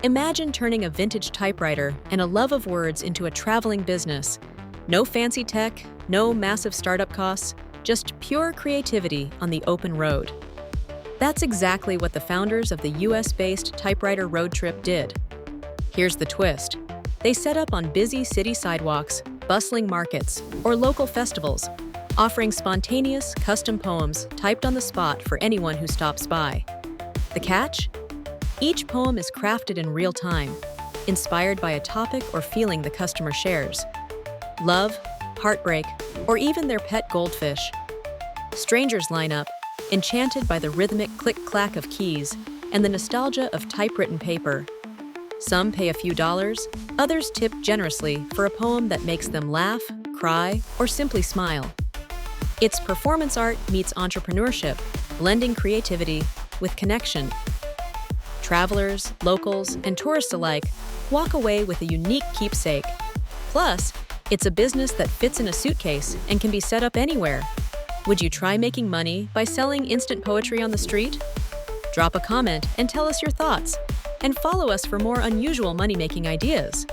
Imagine turning a vintage typewriter and a love of words into a traveling business. No fancy tech, no massive startup costs, just pure creativity on the open road. That's exactly what the founders of the US-based Typewriter road trip did. Here's the twist. They set up on busy city sidewalks, bustling markets, or local festivals, offering spontaneous, custom poems typed on the spot for anyone who stops by. The catch? Each poem is crafted in real time, inspired by a topic or feeling the customer shares. Love, heartbreak, or even their pet goldfish. Strangers line up, enchanted by the rhythmic click-clack of keys and the nostalgia of typewritten paper. Some pay a few dollars, others tip generously for a poem that makes them laugh, cry, or simply smile. It's performance art meets entrepreneurship, blending creativity with connection. Travelers, locals, and tourists alike walk away with a unique keepsake. Plus, it's a business that fits in a suitcase and can be set up anywhere. Would you try making money by selling instant poetry on the street? Drop a comment and tell us your thoughts. And follow us for more unusual money-making ideas.